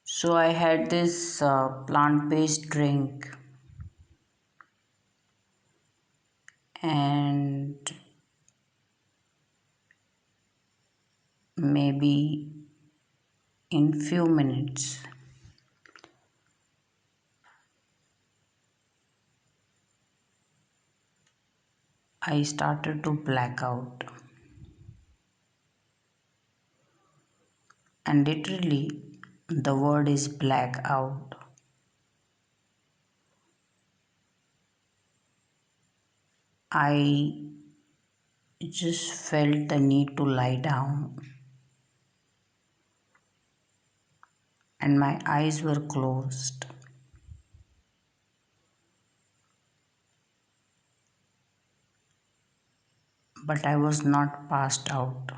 So I had this plant-based drink, and maybe in few minutes I started to black out, and literally the word is black out. I just felt the need to lie down, and my eyes were closed, but I was not passed out.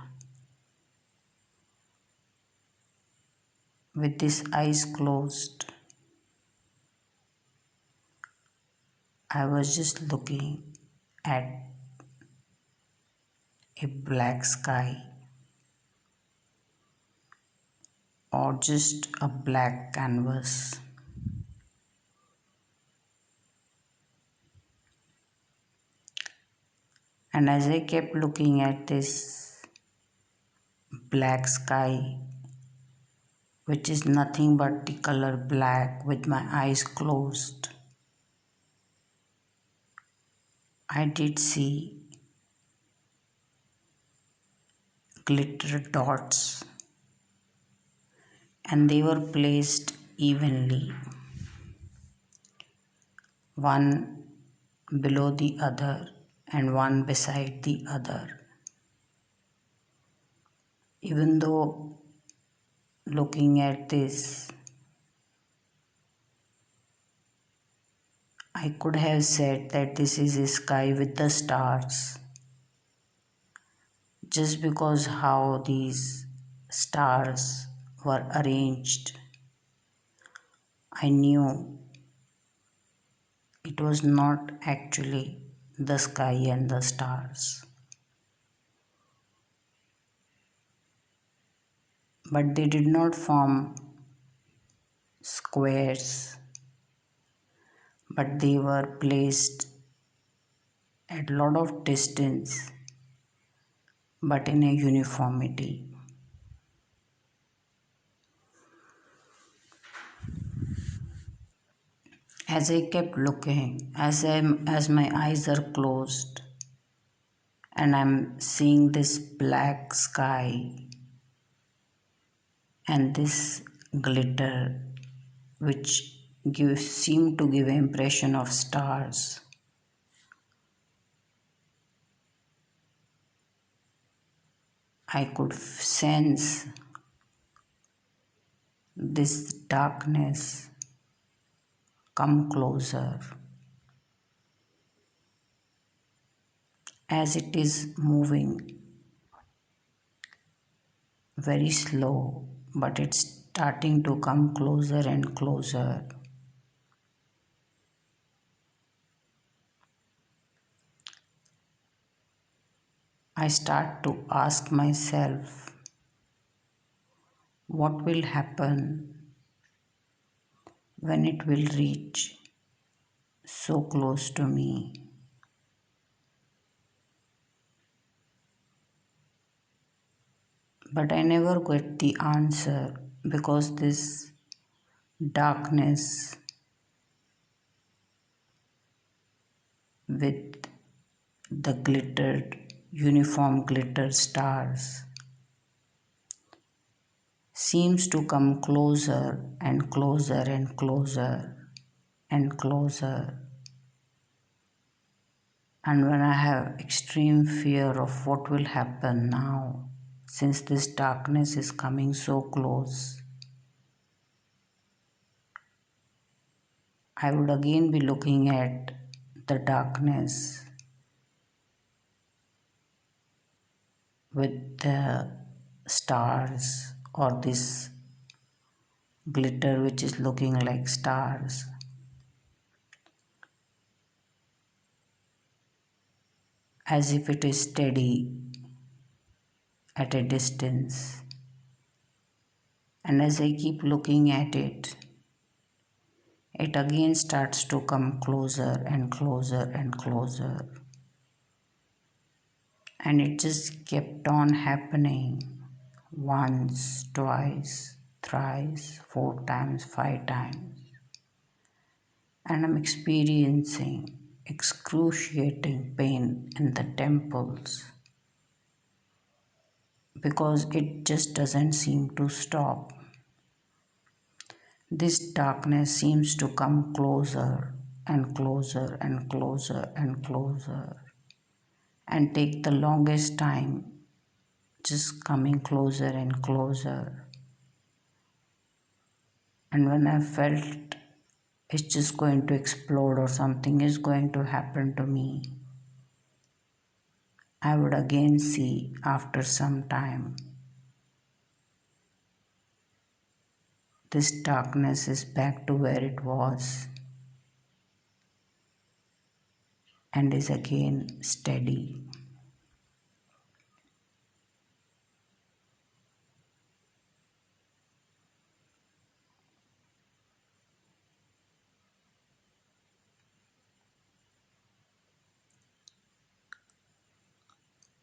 With these eyes closed, I was just looking at a black sky or just a black canvas. And as I kept looking at this black sky, which is nothing but the color black, with my eyes closed, I did see glitter dots, and they were placed evenly, one below the other and one beside the other. Even though looking at this, I could have said that this is a sky with the stars, just because how these stars were arranged. I knew it was not actually the sky and the stars, but they did not form squares, but they were placed at a lot of distance, but in a uniformity. As I kept looking, as my eyes are closed, and I'm seeing this black sky and this glitter, which seem to give an impression of stars. I could sense this darkness come closer as it is moving very slow, but it's starting to come closer and closer. I start to ask myself, what will happen when it will reach so close to me? But I never get the answer because this darkness with the glittered, uniform glitter stars seems to come closer and closer and closer and closer. And when I have extreme fear of what will happen now, since this darkness is coming so close, I would again be looking at the darkness with the stars or this glitter which is looking like stars, as if it is steady at a distance. And as I keep looking at it, it again starts to come closer and closer and closer. And it just kept on happening once, twice, thrice, 4 times, 5 times. And I'm experiencing excruciating pain in the temples because it just doesn't seem to stop. This darkness seems to come closer and closer and closer and closer and take the longest time just coming closer and closer. And when I felt it's just going to explode or something is going to happen to me, I would again see after some time this darkness is back to where it was and is again steady.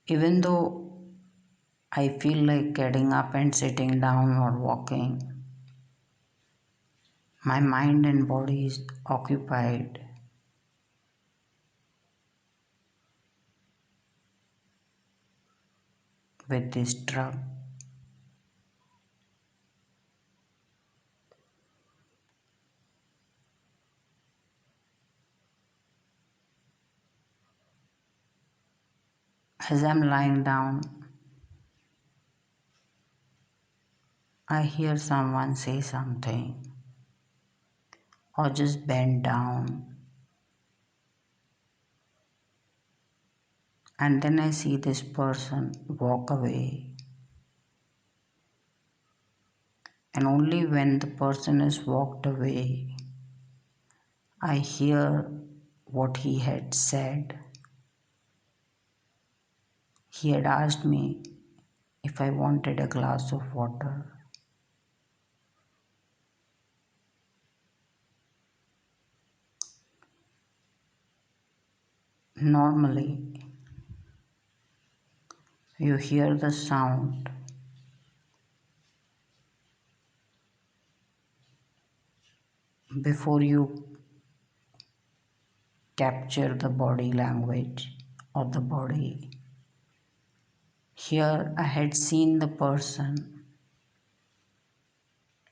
Even though I feel like getting up and sitting down or walking, my mind and body is occupied with this drug. As I'm lying down, I hear someone say something or just bend down, and then I see this person walk away. And only when the person has walked away, I hear what he had said. He had asked me if I wanted a glass of water. Normally, you hear the sound before you capture the body language of the body. Here, I had seen the person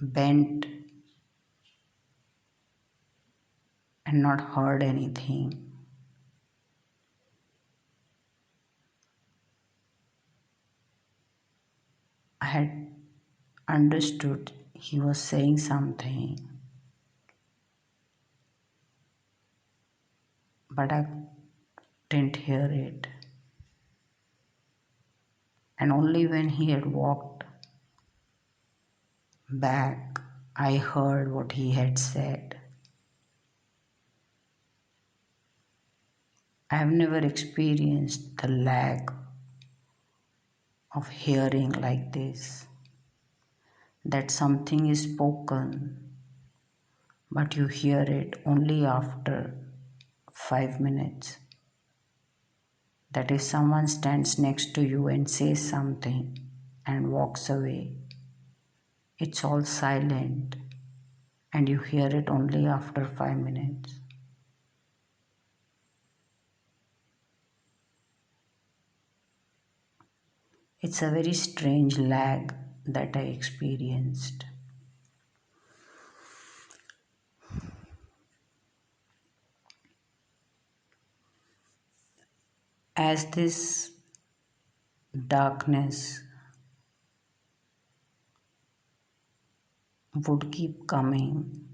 bent and not heard anything. I had understood he was saying something, but I didn't hear it. And only when he had walked back, I heard what he had said. I have never experienced the lag of hearing like this, that something is spoken, but you hear it only after 5 minutes. That if someone stands next to you and says something and walks away, it's all silent and you hear it only after 5 minutes. It's a very strange lag that I experienced. As this darkness would keep coming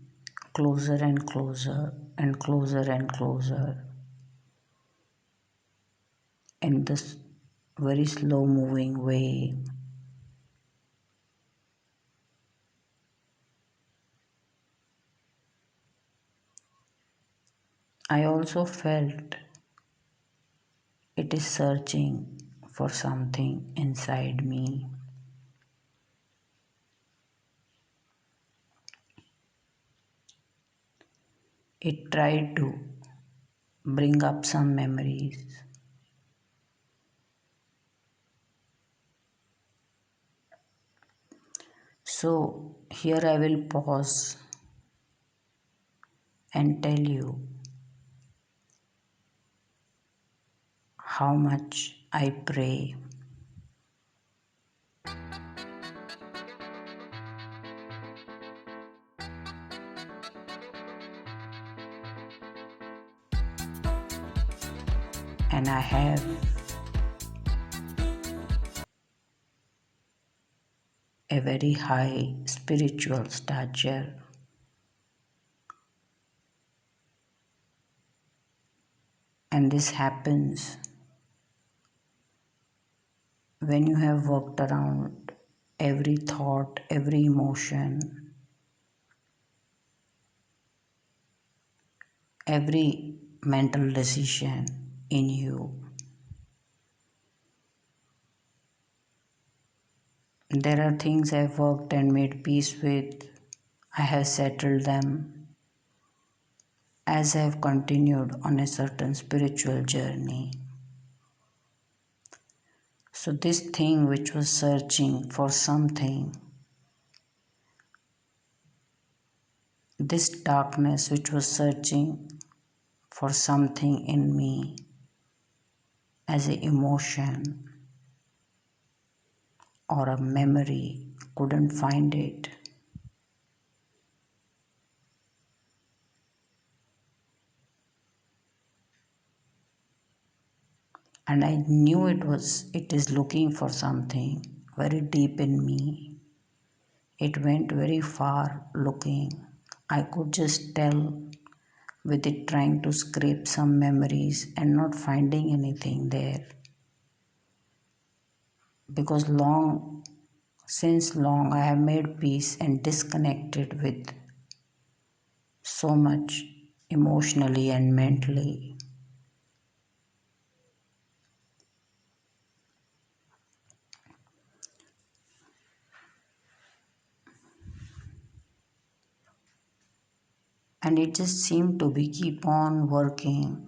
closer and closer and closer and closer in this very slow moving way, I also felt it is searching for something inside me. It tried to bring up some memories. So, here I will pause and tell you how much I pray and I have a very high spiritual stature. And this happens when you have worked around every thought, every emotion, every mental decision in you. There are things I've worked and made peace with. I have settled them as I have continued on a certain spiritual journey. So, this thing which was searching for something, this darkness which was searching for something in me as an emotion or a memory, couldn't find it. And I knew it is looking for something very deep in me. It went very far looking. I could just tell with it trying to scrape some memories and not finding anything there. Because since long I have made peace and disconnected with so much emotionally and mentally. And it just seemed to be keep on working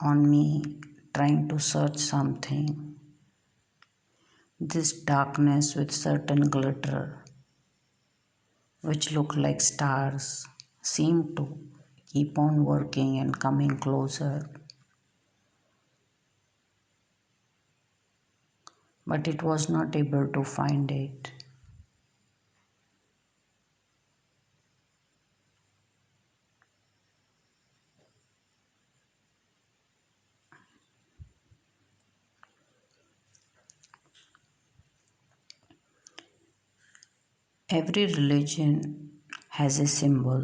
on me, trying to search something. This darkness with certain glitter, which looked like stars, seemed to keep on working and coming closer. But it was not able to find it. Every religion has a symbol,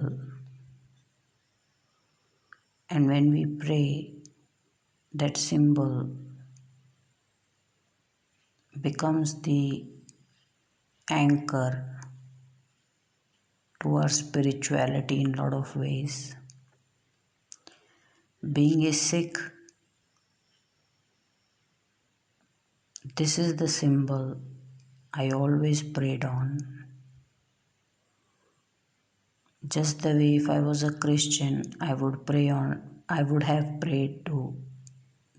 and when we pray, that symbol becomes the anchor to our spirituality in a lot of ways. Being a Sikh, this is the symbol I always prayed on. Just the way if I was a Christian, I would have prayed to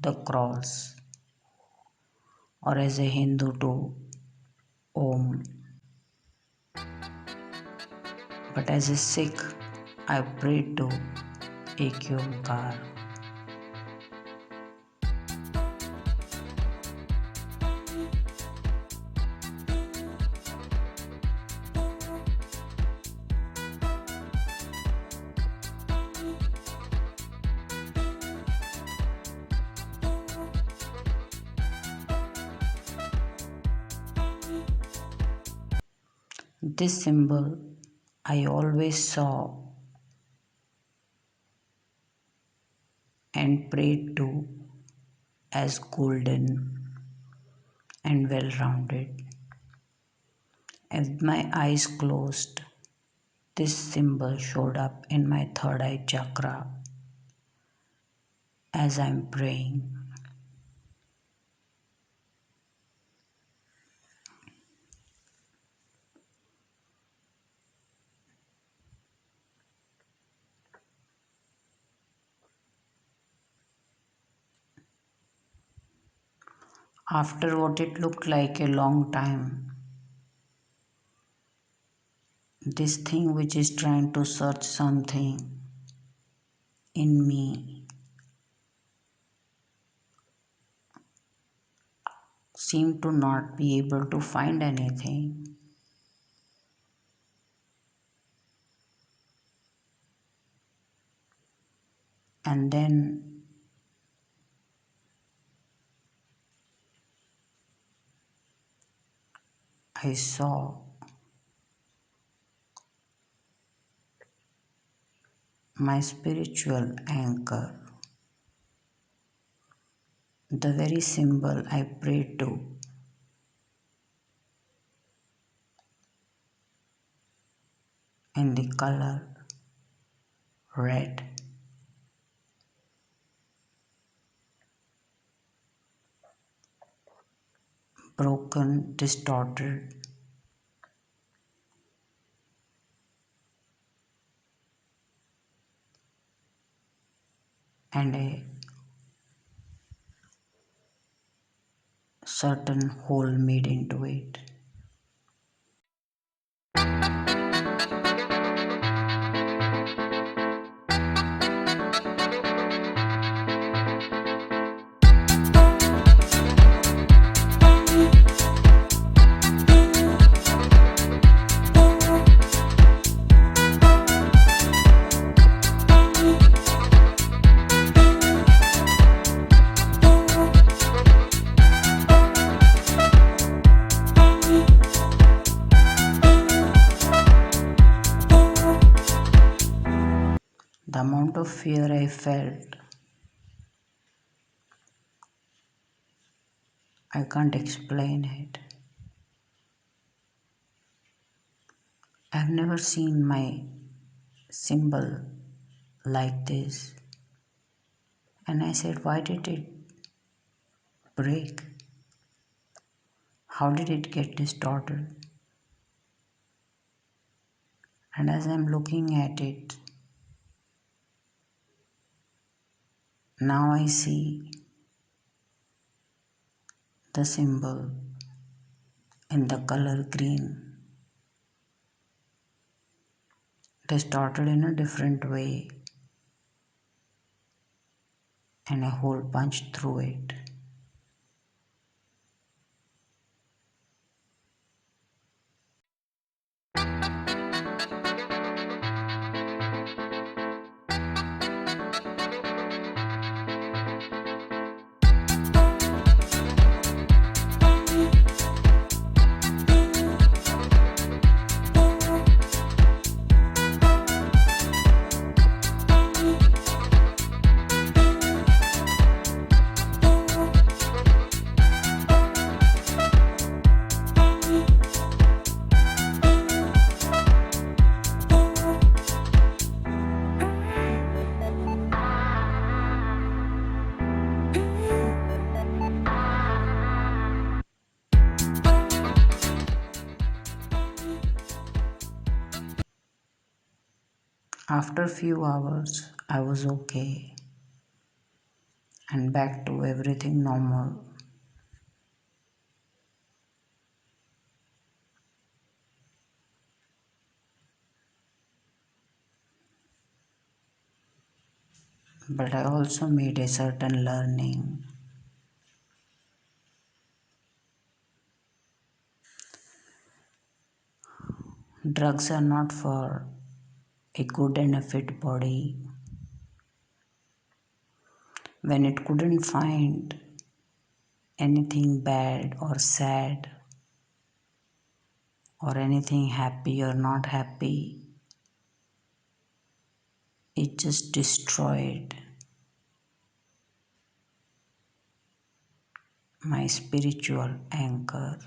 the cross, or as a Hindu to Om. But as a Sikh, I prayed to Ek Omkar. This symbol I always saw and prayed to as golden and well rounded. As my eyes closed, this symbol showed up in my third eye chakra as I'm praying. After what it looked like a long time, this thing which is trying to search something in me seemed to not be able to find anything. And then I saw my spiritual anchor, the very symbol I prayed to, in the color red, broken, distorted, and a certain hole made into it. The amount of fear I felt, I can't explain it. I've never seen my symbol like this. And I said, why did it break? How did it get distorted? And as I'm looking at it, now I see the symbol in the color green, distorted in a different way, and a hole punched through it. After a few hours, I was okay and back to everything normal. But I also made a certain learning. Drugs are not for a good and a fit body. When it couldn't find anything bad or sad or anything happy or not happy, it just destroyed my spiritual anchor.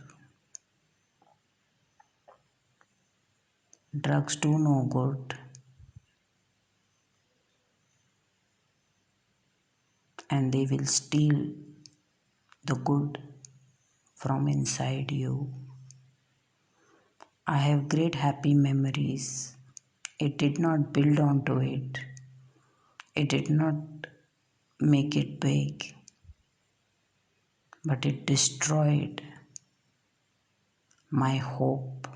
Drugs do no good and they will steal the good from inside you. I have great happy memories. It did not build onto it, it did not make it big. but it destroyed my hope.